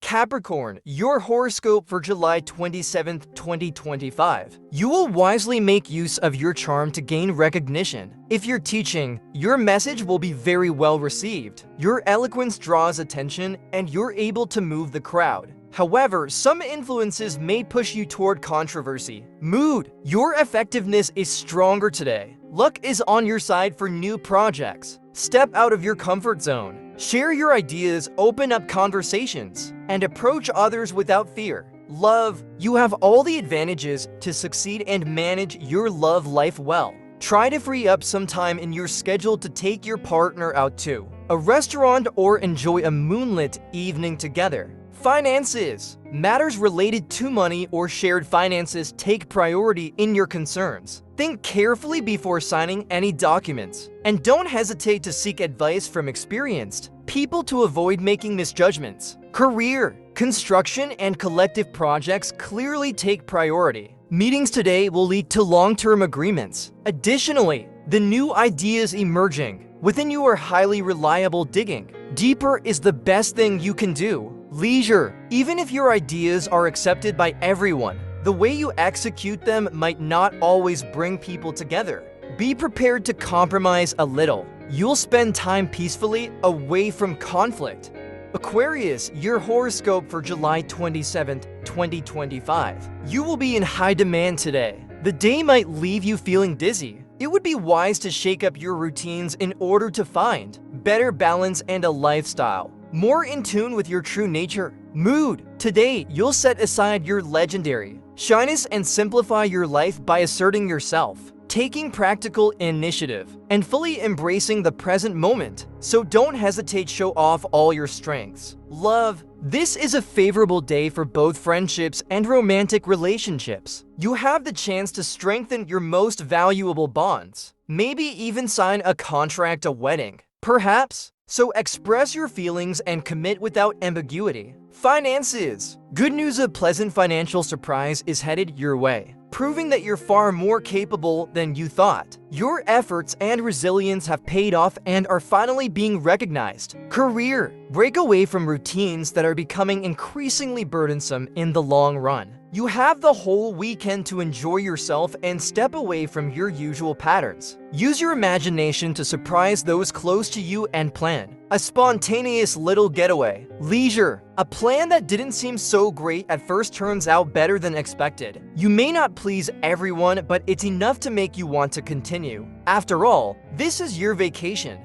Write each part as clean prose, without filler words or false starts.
Capricorn, your horoscope for July 27th, 2025. You will wisely make use of your charm to gain recognition. If you're teaching, your message will be very well received. Your eloquence draws attention, and you're able to move the crowd. However, some influences may push you toward controversy. Mood, your effectiveness is stronger today. Luck is on your side for new projects. Step out of your comfort zone. Share your ideas, open up conversations, and approach others without fear. Love, you have all the advantages to succeed and manage your love life well. Try to free up some time in your schedule to take your partner out to a restaurant or enjoy a moonlit evening together. Finances, matters related to money or shared finances take priority in your concerns. Think carefully before signing any documents, and don't hesitate to seek advice from experienced people to avoid making misjudgments. Career, construction, and collective projects clearly take priority. Meetings today will lead to long-term agreements. Additionally, the new ideas emerging within you are highly reliable. Digging deeper is the best thing you can do. Leisure, even if your ideas are accepted by everyone, the way you execute them might not always bring people together. Be prepared to compromise a little. You'll spend time peacefully away from conflict. Aquarius, your horoscope for July 27th, 2025. You will be in high demand today. The day might leave you feeling dizzy. It would be wise to shake up your routines in order to find better balance and a lifestyle more in tune with your true nature. Mood, today you'll set aside your legendary shyness and simplify your life by asserting yourself, taking practical initiative, and fully embracing the present moment. So don't hesitate, show off all your strengths. Love, this is a favorable day for both friendships and romantic relationships. You have the chance to strengthen your most valuable bonds, maybe even sign a contract, a wedding, perhaps. So express your feelings and commit without ambiguity. Finances, good news, a pleasant financial surprise is headed your way, proving that you're far more capable than you thought. Your efforts and resilience have paid off and are finally being recognized. Career, break away from routines that are becoming increasingly burdensome in the long run. You have the whole weekend to enjoy yourself and step away from your usual patterns. Use your imagination to surprise those close to you and plan a spontaneous little getaway. Leisure, a plan that didn't seem so great at first turns out better than expected. You may not please everyone, but it's enough to make you want to continue. After all, this is your vacation.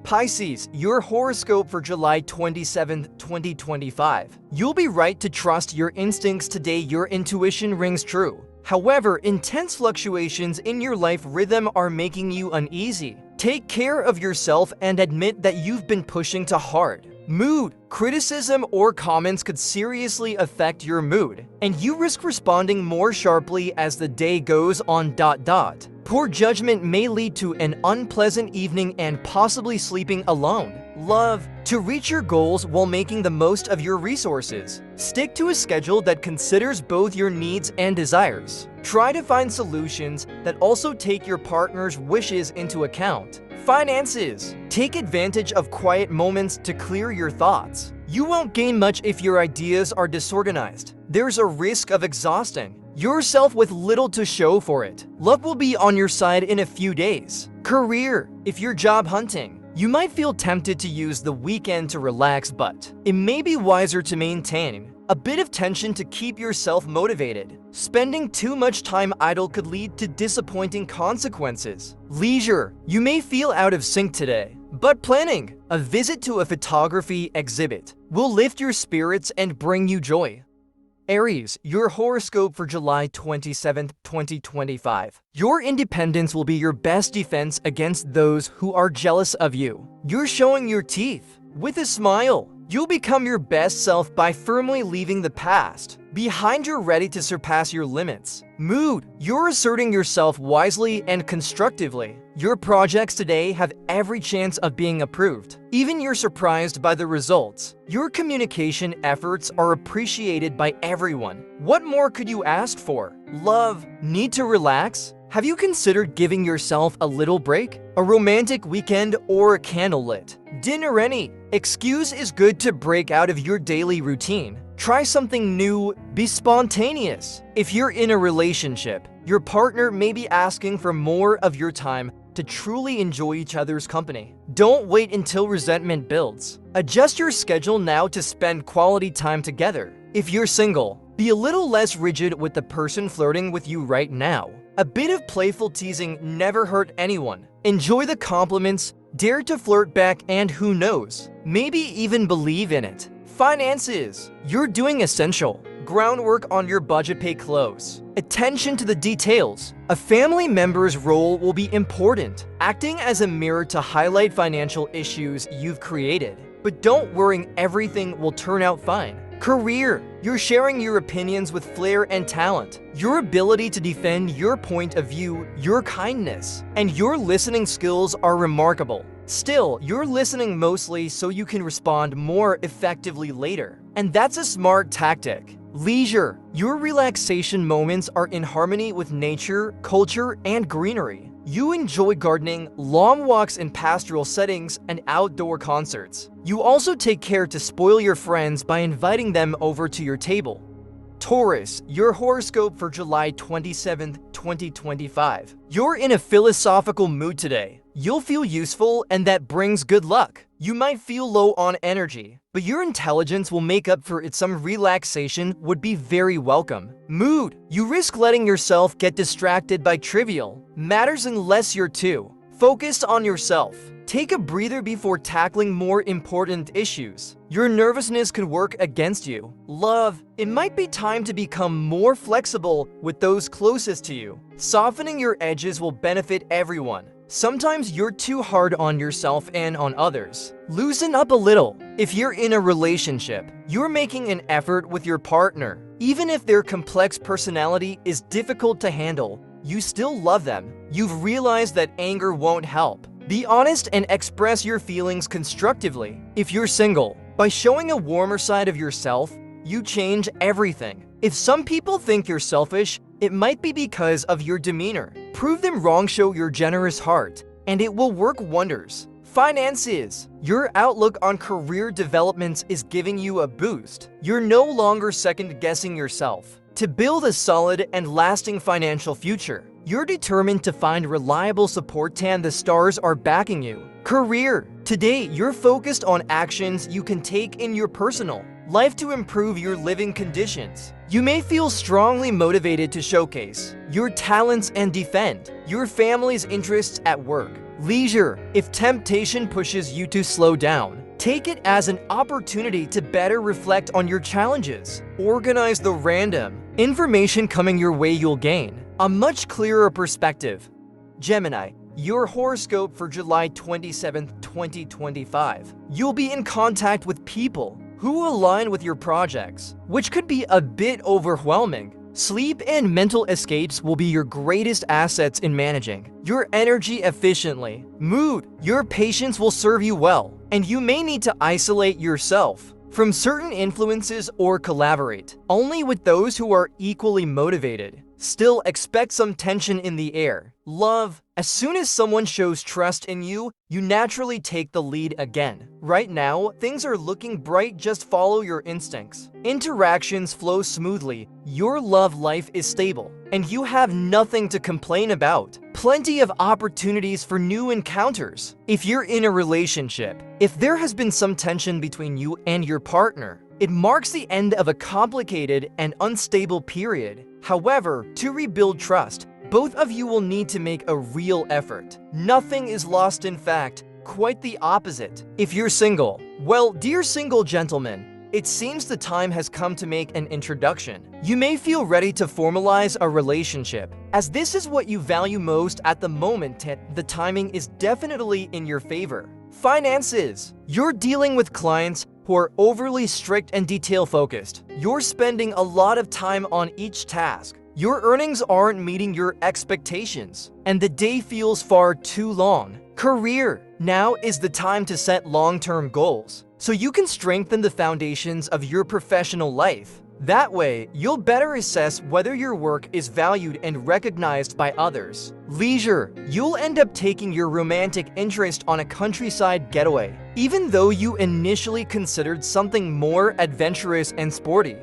Pisces, your horoscope for July 27th, 2025. You'll be right to trust your instincts today. Your intuition rings true. However, intense fluctuations in your life rhythm are making you uneasy. Take care of yourself and admit that you've been pushing too hard. Mood, criticism or comments could seriously affect your mood, and you risk responding more sharply as the day goes on. Poor judgment may lead to an unpleasant evening and possibly sleeping alone. Love, to reach your goals while making the most of your resources, stick to a schedule that considers both your needs and desires. Try to find solutions that also take your partner's wishes into account. Finances, take advantage of quiet moments to clear your thoughts. You won't gain much if your ideas are disorganized. There's a risk of exhausting yourself with little to show for it. Luck will be on your side in a few days. Career, if you're job hunting, you might feel tempted to use the weekend to relax, but it may be wiser to maintain a bit of tension to keep yourself motivated. Spending too much time idle could lead to disappointing consequences. Leisure, you may feel out of sync today, but planning a visit to a photography exhibit will lift your spirits and bring you joy. Aries, your horoscope for July 27th, 2025. Your independence will be your best defense against those who are jealous of you. You're showing your teeth. With a smile, you'll become your best self by firmly leaving the past behind. You're ready to surpass your limits. Mood, you're asserting yourself wisely and constructively. Your projects today have every chance of being approved. Even you're surprised by the results. Your communication efforts are appreciated by everyone. What more could you ask for? Love, need to relax? Have you considered giving yourself a little break? A romantic weekend or a candlelit dinner? Any Excuse is good to break out of your daily routine. Try something new, be spontaneous. If you're in a relationship, your partner may be asking for more of your time to truly enjoy each other's company. Don't wait until resentment builds. Adjust your schedule now to spend quality time together. If you're single, be a little less rigid with the person flirting with you right now. A bit of playful teasing never hurt anyone. Enjoy the compliments, dare to flirt back, and who knows, maybe even believe in it. Finances. You're doing essential. Groundwork on your budget, pay close attention to the details. A family member's role will be important, acting as a mirror to highlight financial issues you've created. But don't worry, everything will turn out fine. Career. You're sharing your opinions with flair and talent. Your ability to defend your point of view, your kindness, and your listening skills are remarkable. Still, you're listening mostly so you can respond more effectively later. And that's a smart tactic. Leisure. Your relaxation moments are in harmony with nature, culture, and greenery. You enjoy gardening, long walks in pastoral settings, and outdoor concerts. You also take care to spoil your friends by inviting them over to your table. Taurus, your horoscope for July 27th, 2025. You're in a philosophical mood today. You'll feel useful, and that brings good luck. You might feel low on energy, but your intelligence will make up for it. Some relaxation would be very welcome. Mood. You risk letting yourself get distracted by trivial matters unless you're too focused on yourself. Take a breather before tackling more important issues. Your nervousness could work against you. Love. It might be time to become more flexible with those closest to you. Softening your edges will benefit everyone. Sometimes you're too hard on yourself and on others. Loosen up a little. If you're in a relationship, you're making an effort with your partner. Even if their complex personality is difficult to handle, you still love them. You've realized that anger won't help. Be honest and express your feelings constructively. If you're single, by showing a warmer side of yourself, you change everything. If some people think you're selfish, it might be because of your demeanor. Prove them wrong, show your generous heart, and it will work wonders. Finances. Your outlook on career developments is giving you a boost. You're no longer second-guessing yourself. To build a solid and lasting financial future, you're determined to find reliable support, and the stars are backing you. Career. Today, you're focused on actions you can take in your personal life to improve your living conditions. You may feel strongly motivated to showcase your talents and defend your family's interests at work. Leisure. If temptation pushes you to slow down, take it as an opportunity to better reflect on your challenges. Organize the random information coming your way. You'll gain a much clearer perspective. Gemini, your horoscope for July 27th, 2025. You'll be in contact with people who align with your projects, which could be a bit overwhelming. Sleep and mental escapes will be your greatest assets in managing your energy efficiently. Mood. Your patience will serve you well, and you may need to isolate yourself from certain influences or collaborate only with those who are equally motivated. Still, expect some tension in the air. Love. As soon as someone shows trust in you, you naturally take the lead again. Right now, things are looking bright, just follow your instincts. Interactions flow smoothly, your love life is stable, and you have nothing to complain about. Plenty of opportunities for new encounters. If you're in a relationship, if there has been some tension between you and your partner, it marks the end of a complicated and unstable period. However, to rebuild trust, both of you will need to make a real effort. Nothing is lost, in fact, quite the opposite. If you're single, well, dear single gentlemen, it seems the time has come to make an introduction. You may feel ready to formalize a relationship, as this is what you value most at the moment. The timing is definitely in your favor. Finances. You're dealing with clients who are overly strict and detail-focused. You're spending a lot of time on each task. Your earnings aren't meeting your expectations, and the day feels far too long. Career. Now is the time to set long-term goals, so you can strengthen the foundations of your professional life. That way, you'll better assess whether your work is valued and recognized by others. Leisure, you'll end up taking your romantic interest on a countryside getaway, even though you initially considered something more adventurous and sporty.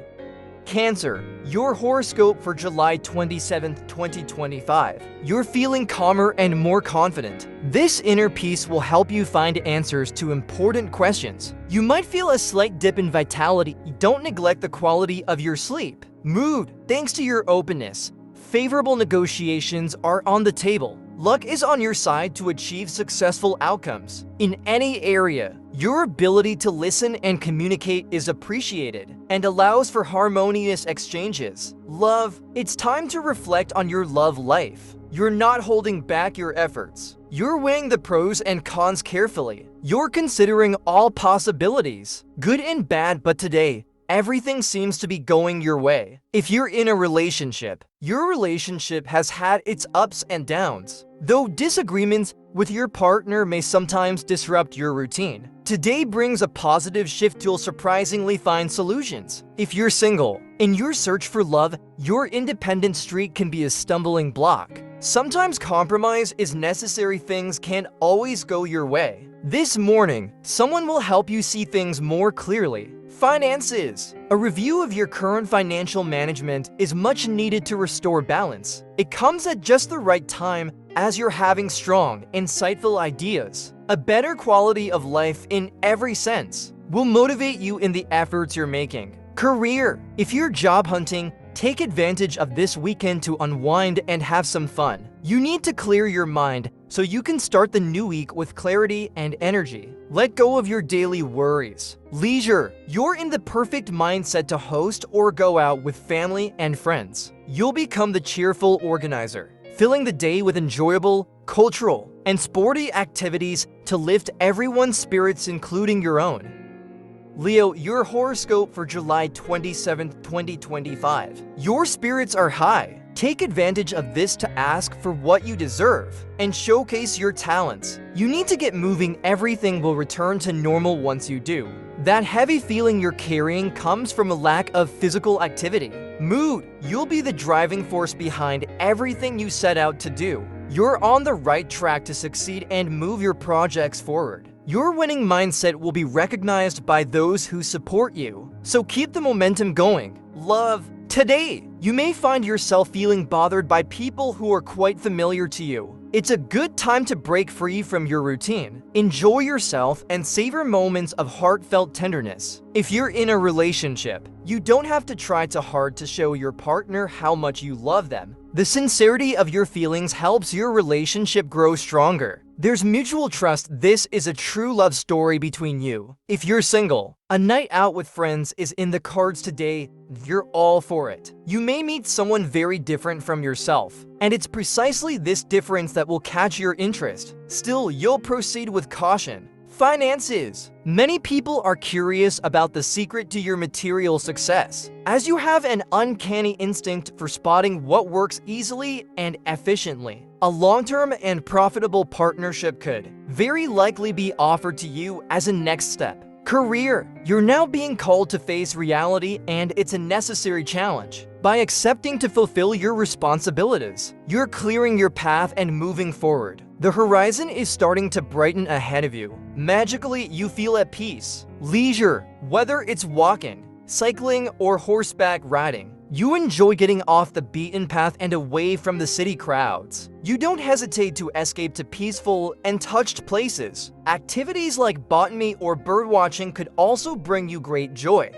Cancer, your horoscope for July 27th, 2025. You're feeling calmer and more confident. This inner peace will help you find answers to important questions. You might feel a slight dip in vitality. Don't neglect the quality of your sleep. Mood, thanks to your openness, favorable negotiations are on the table. Luck is on your side to achieve successful outcomes. In any area, your ability to listen and communicate is appreciated and allows for harmonious exchanges. Love, it's time to reflect on your love life. You're not holding back your efforts. You're weighing the pros and cons carefully. You're considering all possibilities, good and bad, but today, everything seems to be going your way. If you're in a relationship, your relationship has had its ups and downs, though disagreements with your partner may sometimes disrupt your routine. Today brings a positive shift. You'll surprisingly find solutions. If you're single, in your search for love, your independent streak can be a stumbling block. Sometimes compromise is necessary. Things can't always go your way. This morning, someone will help you see things more clearly. Finances. A review of your current financial management is much needed to restore balance. It comes at just the right time as you're having strong, insightful ideas. A better quality of life in every sense will motivate you in the efforts you're making. Career. If you're job hunting, take advantage of this weekend to unwind and have some fun. You need to clear your mind so you can start the new week with clarity and energy. Let go of your daily worries. Leisure. You're in the perfect mindset to host or go out with family and friends. You'll become the cheerful organizer, filling the day with enjoyable, cultural, and sporty activities to lift everyone's spirits, including your own. Leo, your horoscope for July 27th, 2025. Your spirits are high. Take advantage of this to ask for what you deserve and showcase your talents. You need to get moving. Everything will return to normal once you do. That heavy feeling you're carrying comes from a lack of physical activity. Mood, you'll be the driving force behind everything you set out to do. You're on the right track to succeed and move your projects forward. Your winning mindset will be recognized by those who support you, so keep the momentum going. Love. Today, you may find yourself feeling bothered by people who are quite familiar to you. It's a good time to break free from your routine. Enjoy yourself and savor moments of heartfelt tenderness. If you're in a relationship, you don't have to try too hard to show your partner how much you love them. The sincerity of your feelings helps your relationship grow stronger. There's mutual trust. This is a true love story between you. If you're single, a night out with friends is in the cards today. You're all for it. You may meet someone very different from yourself, and it's precisely this difference that will catch your interest. Still, you'll proceed with caution. Finances. Many people are curious about the secret to your material success, as you have an uncanny instinct for spotting what works easily and efficiently. A long-term and profitable partnership could very likely be offered to you as a next step. Career. You're now being called to face reality, and it's a necessary challenge. By accepting to fulfill your responsibilities, you're clearing your path and moving forward. The horizon is starting to brighten ahead of you. Magically, you feel at peace. Leisure. Whether it's walking, cycling, or horseback riding, you enjoy getting off the beaten path and away from the city crowds. You don't hesitate to escape to peaceful and touched places. Activities like botany or birdwatching could also bring you great joy.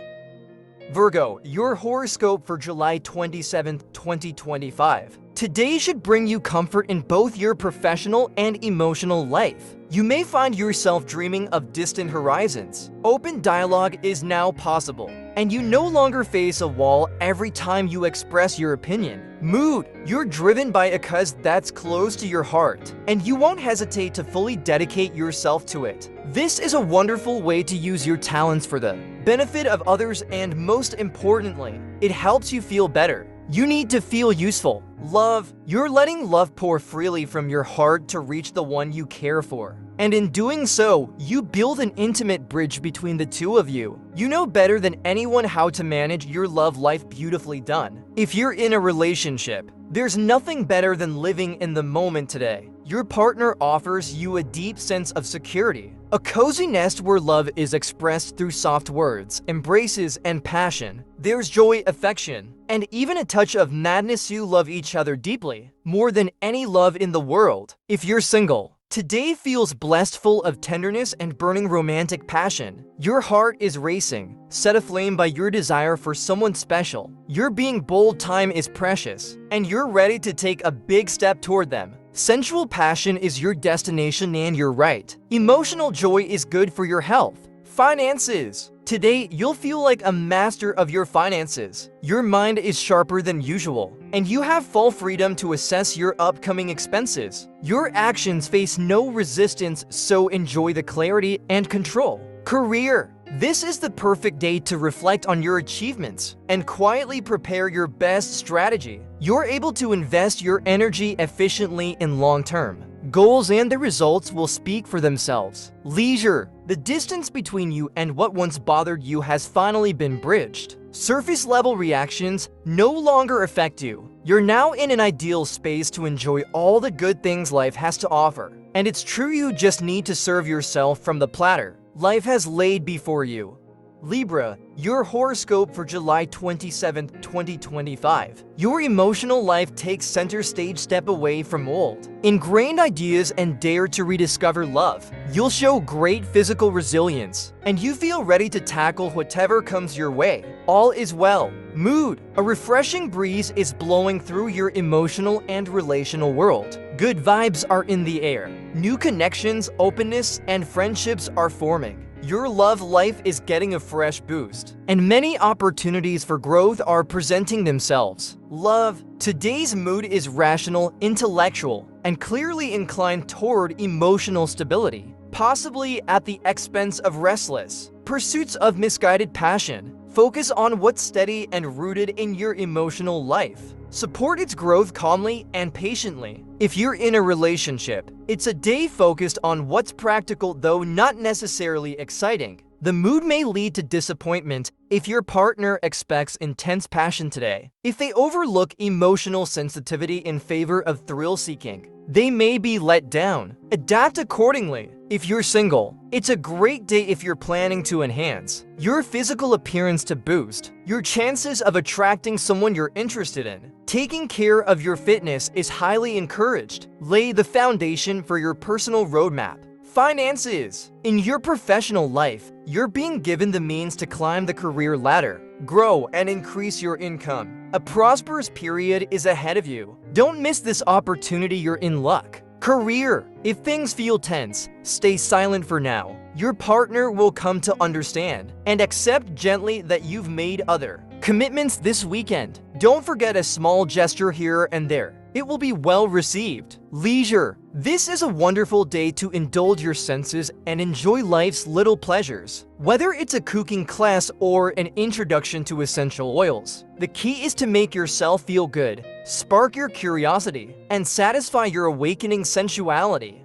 Virgo, your horoscope for July 27th, 2025. Today should bring you comfort in both your professional and emotional life. You may find yourself dreaming of distant horizons. Open dialogue is now possible, and you no longer face a wall every time you express your opinion. Mood, you're driven by a cause that's close to your heart, and you won't hesitate to fully dedicate yourself to it. This is a wonderful way to use your talents for the benefit of others, and most importantly, it helps you feel better. You need to feel useful. Love. You're letting love pour freely from your heart to reach the one you care for. And in doing so, you build an intimate bridge between the two of you. You know better than anyone how to manage your love life beautifully done. If you're in a relationship, there's nothing better than living in the moment today. Your partner offers you a deep sense of security, a cozy nest where love is expressed through soft words, embraces, and passion. There's joy, affection, and even a touch of madness. You love each other deeply, more than any love in the world. If you're single, today feels blessed, full of tenderness and burning romantic passion. Your heart is racing, set aflame by your desire for someone special. You're being bold, time is precious, and you're ready to take a big step toward them. Sensual passion is your destination, and you're right. Emotional joy is good for your health. Finances. Today, you'll feel like a master of your finances. Your mind is sharper than usual, and you have full freedom to assess your upcoming expenses. Your actions face no resistance, so enjoy the clarity and control. Career. This is the perfect day to reflect on your achievements and quietly prepare your best strategy. You're able to invest your energy efficiently in long-term goals, and the results will speak for themselves. Leisure. The distance between you and what once bothered you has finally been bridged. Surface-level reactions no longer affect you. You're now in an ideal space to enjoy all the good things life has to offer. And it's true, you just need to serve yourself from the platter life has laid before you. Libra, your horoscope for July 27, 2025. Your emotional life takes center stage. Step away from old, ingrained ideas and dare to rediscover love. You'll show great physical resilience, and you feel ready to tackle whatever comes your way. All is well. Mood. A refreshing breeze is blowing through your emotional and relational world. Good vibes are in the air. New connections, openness, and friendships are forming. Your love life is getting a fresh boost, and many opportunities for growth are presenting themselves. Love. Today's mood is rational, intellectual, and clearly inclined toward emotional stability, possibly at the expense of restless pursuits of misguided passion. Focus on what's steady and rooted in your emotional life. Support its growth calmly and patiently. If you're in a relationship, it's a day focused on what's practical, though not necessarily exciting. The mood may lead to disappointment if your partner expects intense passion today. If they overlook emotional sensitivity in favor of thrill-seeking, they may be let down. Adapt accordingly. If you're single, it's a great day if you're planning to enhance your physical appearance to boost your chances of attracting someone you're interested in. Taking care of your fitness is highly encouraged. Lay the foundation for your personal roadmap. Finances. In your professional life, you're being given the means to climb the career ladder, grow, and increase your income. A prosperous period is ahead of you. Don't miss this opportunity, you're in luck. Career. If things feel tense, stay silent for now. Your partner will come to understand and accept gently that you've made other commitments this weekend. Don't forget a small gesture here and there. It will be well received. Leisure. This is a wonderful day to indulge your senses and enjoy life's little pleasures. Whether it's a cooking class or an introduction to essential oils, the key is to make yourself feel good, spark your curiosity, and satisfy your awakening sensuality.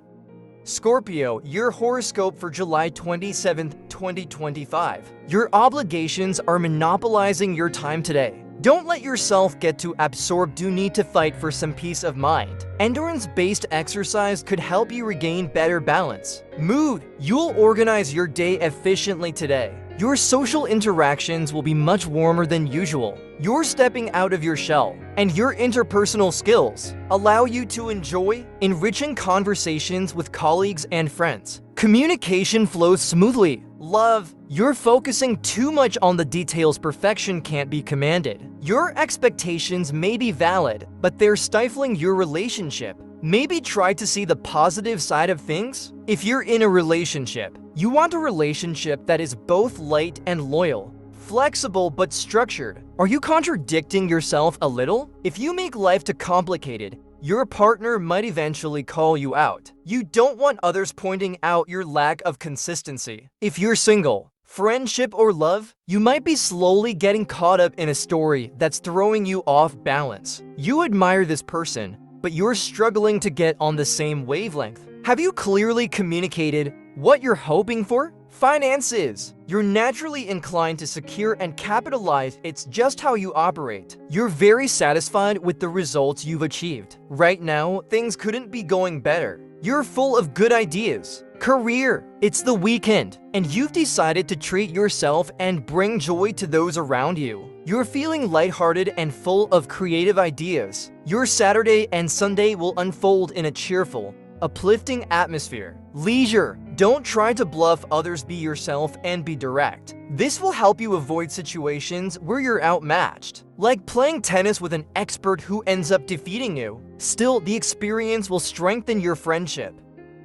Scorpio, your horoscope for July 27, 2025. Your obligations are monopolizing your time today. Don't let yourself get too absorbed. You need to fight for some peace of mind. Endurance-based exercise could help you regain better balance. Mood. You'll organize your day efficiently today. Your social interactions will be much warmer than usual. You're stepping out of your shell, and your interpersonal skills allow you to enjoy enriching conversations with colleagues and friends. Communication flows smoothly. Love. You're focusing too much on the details. Perfection can't be commanded. Your expectations may be valid, but they're stifling your relationship. Maybe try to see the positive side of things. If you're in a relationship, you want a relationship that is both light and loyal, flexible but structured. Are you contradicting yourself a little? If you make life too complicated, your partner might eventually call you out. You don't want others pointing out your lack of consistency. If you're single, Friendship or love? You might be slowly getting caught up in a story that's throwing you off balance. You admire this person, but you're struggling to get on the same wavelength. Have you clearly communicated what you're hoping for? Finances. You're naturally inclined to secure and capitalize. It's just how you operate. You're very satisfied with the results you've achieved. Right now, things couldn't be going better. You're full of good ideas. Career. It's the weekend, and you've decided to treat yourself and bring joy to those around you. You're feeling lighthearted and full of creative ideas. Your Saturday and Sunday will unfold in a cheerful, uplifting atmosphere. Leisure. Don't try to bluff others, be yourself and be direct. This will help you avoid situations where you're outmatched, like playing tennis with an expert who ends up defeating you. Still, the experience will strengthen your friendship.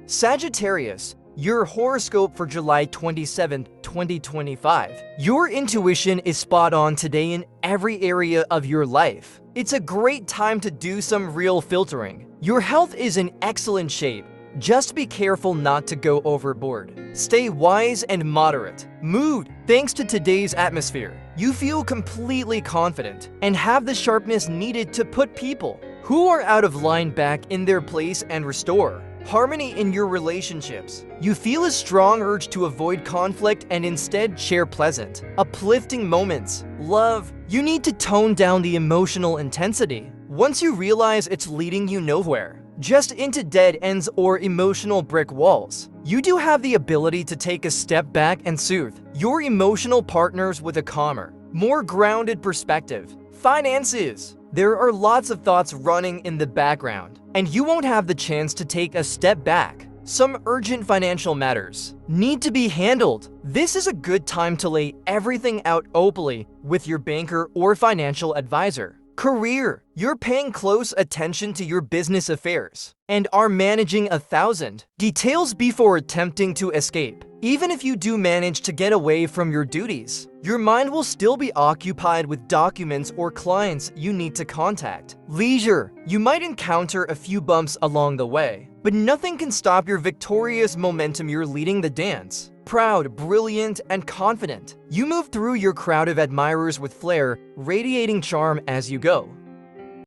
Sagittarius, your horoscope for July 27, 2025. Your intuition is spot on today in every area of your life. It's a great time to do some real filtering. Your health is in excellent shape. Just be careful not to go overboard. Stay wise and moderate. Mood. Thanks to today's atmosphere, you feel completely confident and have the sharpness needed to put people who are out of line back in their place and restore harmony in your relationships. You feel a strong urge to avoid conflict and instead share pleasant, uplifting moments. Love. You need to tone down the emotional intensity once you realize it's leading you nowhere, just into dead ends or emotional brick walls. You do have the ability to take a step back and soothe your emotional partners with a calmer, more grounded perspective. Finances. There are lots of thoughts running in the background, and you won't have the chance to take a step back. Some urgent financial matters need to be handled. This is a good time to lay everything out openly with your banker or financial advisor. Career. You're paying close attention to your business affairs and are managing 1,000 details before attempting to escape. Even if you do manage to get away from your duties, your mind will still be occupied with documents or clients you need to contact. Leisure. You might encounter a few bumps along the way, but nothing can stop your victorious momentum. You're leading the dance. Proud, brilliant, and confident. You move through your crowd of admirers with flair, radiating charm as you go.